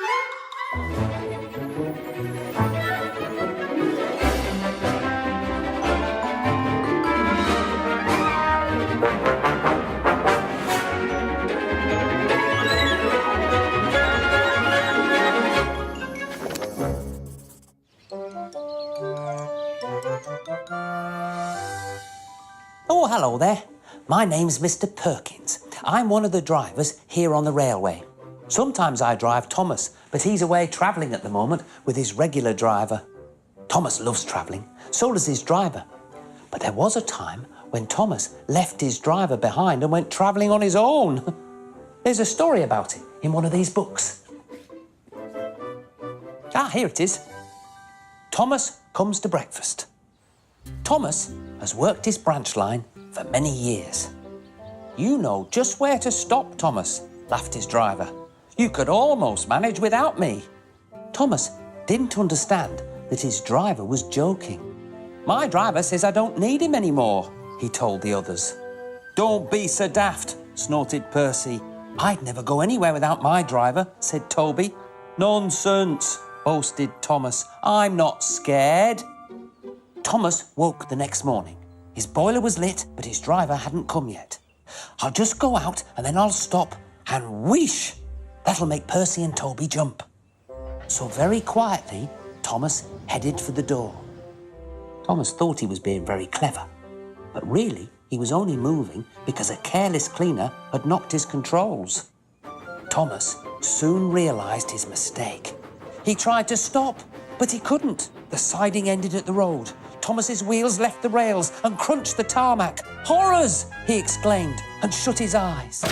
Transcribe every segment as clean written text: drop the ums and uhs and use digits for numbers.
Oh, hello there. My name's Mr. Perkins. I'm one of the drivers here on the railway. Sometimes I drive Thomas, but he's away travelling at the moment with his regular driver. Thomas loves travelling, so does his driver. But there was a time when Thomas left his driver behind and went travelling on his own. There's a story about it in one of these books. Ah, here it is. Thomas comes to breakfast. Thomas has worked his branch line for many years. You know just where to stop, Thomas, laughed his driver. You could almost manage without me. Thomas didn't understand that his driver was joking. My driver says I don't need him anymore, he told the others. Don't be so daft, snorted Percy. I'd never go anywhere without my driver, said Toby. Nonsense, boasted Thomas. I'm not scared. Thomas woke the next morning. His boiler was lit, but his driver hadn't come yet. I'll just go out and then I'll stop, and whoosh! That'll make Percy and Toby jump. So very quietly, Thomas headed for the door. Thomas thought he was being very clever, but really he was only moving because a careless cleaner had knocked his controls. Thomas soon realised his mistake. He tried to stop, but he couldn't. The siding ended at the road. Thomas's wheels left the rails and crunched the tarmac. Horrors! He exclaimed and shut his eyes.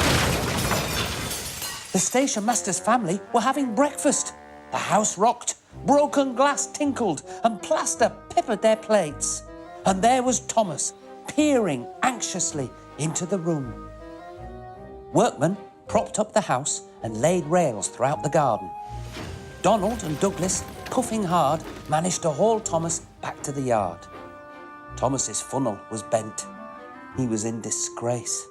The station master's family were having breakfast. The house rocked, broken glass tinkled, and plaster peppered their plates. And there was Thomas, peering anxiously into the room. Workmen propped up the house and laid rails throughout the garden. Donald and Douglas, puffing hard, managed to haul Thomas back to the yard. Thomas's funnel was bent. He was in disgrace.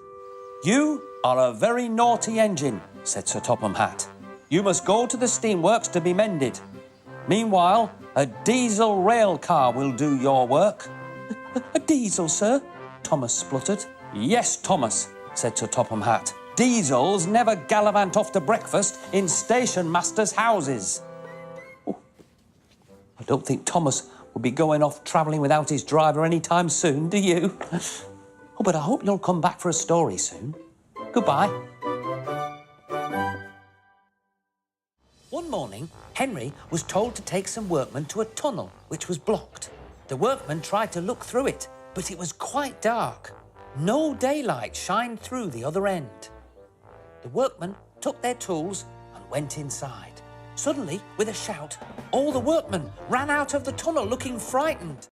You are a very naughty engine, said Sir Topham Hatt. You must go to the steamworks to be mended. Meanwhile, a diesel rail car will do your work. A diesel, sir? Thomas spluttered. Yes, Thomas, said Sir Topham Hatt. Diesels never gallivant off to breakfast in station masters' houses. Oh, I don't think Thomas will be going off travelling without his driver any time soon, do you? Oh, but I hope you'll come back for a story soon. Goodbye. One morning, Henry was told to take some workmen to a tunnel which was blocked. The workmen tried to look through it, but it was quite dark. No daylight shined through the other end. The workmen took their tools and went inside. Suddenly, with a shout, all the workmen ran out of the tunnel looking frightened.